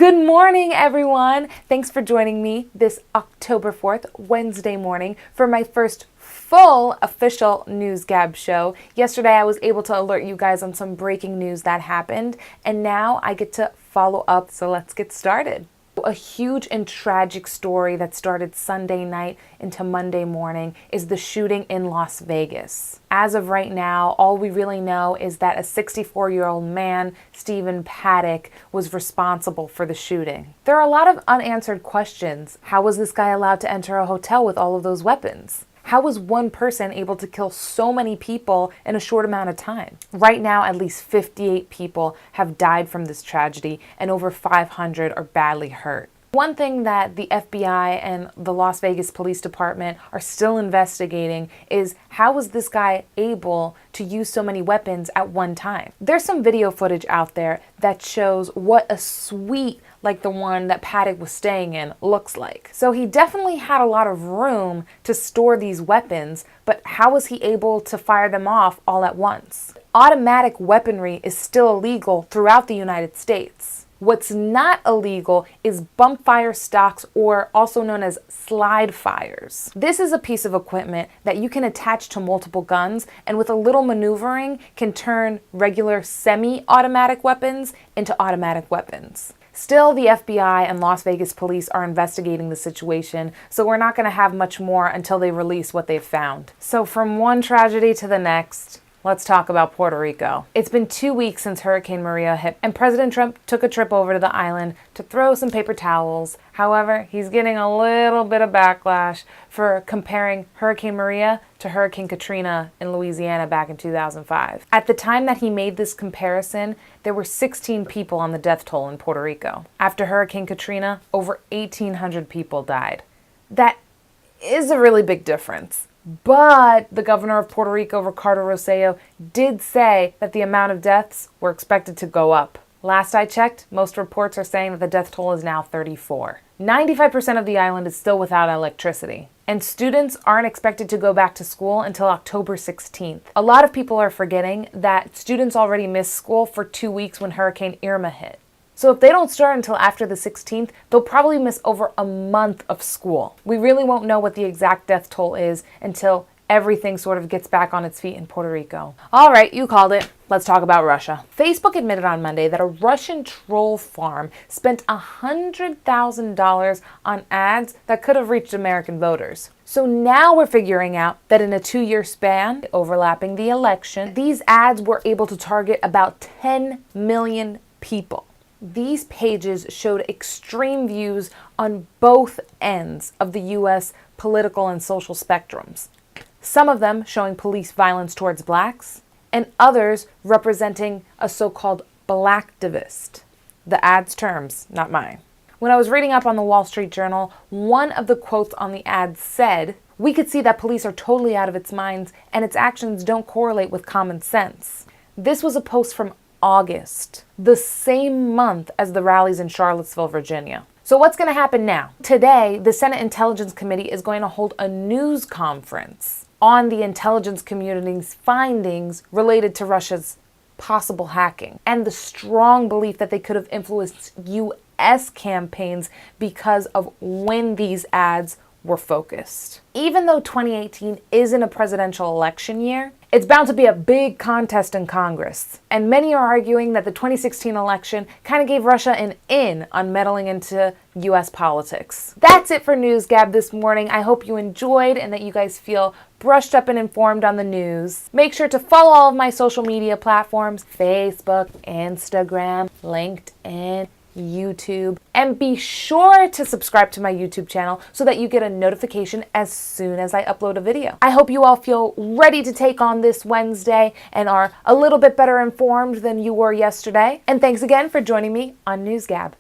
Good morning, everyone. Thanks for joining me this October 4th, Wednesday morning for my first full official News Gab show. Yesterday, I was able to alert you guys on some breaking news that happened, and now I get to follow up, so let's get started. A huge and tragic story that started Sunday night into Monday morning is the shooting in Las Vegas. As of right now, all we really know is that a 64-year-old man, Stephen Paddock, was responsible for the shooting. There are a lot of unanswered questions. How was this guy allowed to enter a hotel with all of those weapons? How was one person able to kill so many people in a short amount of time? Right now, at least 58 people have died from this tragedy and over 500 are badly hurt. One thing that the FBI and the Las Vegas Police Department are still investigating is how was this guy able to use so many weapons at one time? There's some video footage out there that shows what a suite like the one that Paddock was staying in looks like. So he definitely had a lot of room to store these weapons, but how was he able to fire them off all at once? Automatic weaponry is still illegal throughout the United States. What's not illegal is bump fire stocks, or also known as slide fires. This is a piece of equipment that you can attach to multiple guns and with a little maneuvering can turn regular semi-automatic weapons into automatic weapons. Still, the FBI and Las Vegas police are investigating the situation, so we're not going to have much more until they release what they've found. So from one tragedy to the next, let's talk about Puerto Rico. It's been 2 weeks since Hurricane Maria hit, and President Trump took a trip over to the island to throw some paper towels. However, he's getting a little bit of backlash for comparing Hurricane Maria to Hurricane Katrina in Louisiana back in 2005. At the time that he made this comparison, there were 16 people on the death toll in Puerto Rico. After Hurricane Katrina, over 1,800 people died. That is a really big difference. But the governor of Puerto Rico, Ricardo Rosselló, did say that the amount of deaths were expected to go up. Last I checked, most reports are saying that the death toll is now 34. 95% of the island is still without electricity, and students aren't expected to go back to school until October 16th. A lot of people are forgetting that students already missed school for 2 weeks when Hurricane Irma hit. So if they don't start until after the 16th, they'll probably miss over a month of school. We really won't know what the exact death toll is until everything sort of gets back on its feet in Puerto Rico. All right, you called it. Let's talk about Russia. Facebook admitted on Monday that a Russian troll farm spent $100,000 on ads that could have reached American voters. So now we're figuring out that in a 2-year span, overlapping the election, these ads were able to target about 10 million people. These pages showed extreme views on both ends of the U.S. political and social spectrums. Some of them showing police violence towards blacks, and others representing a so-called blacktivist. The ad's terms, not mine. When I was reading up on the Wall Street Journal, one of the quotes on the ad said, "We could see that police are totally out of its minds and its actions don't correlate with common sense." This was a post from August, the same month as the rallies in Charlottesville, Virginia. So what's going to happen now? Today, the Senate Intelligence Committee is going to hold a news conference on the intelligence community's findings related to Russia's possible hacking and the strong belief that they could have influenced U.S. campaigns because of when these ads were focused. Even though 2018 isn't a presidential election year, it's bound to be a big contest in Congress. And many are arguing that the 2016 election kind of gave Russia an in on meddling into U.S. politics. That's it for News Gab this morning. I hope you enjoyed and that you guys feel brushed up and informed on the news. Make sure to follow all of my social media platforms: Facebook, Instagram, LinkedIn, YouTube, and be sure to subscribe to my YouTube channel so that you get a notification as soon as I upload a video. I hope you all feel ready to take on this Wednesday and are a little bit better informed than you were yesterday. And thanks again for joining me on News Gab.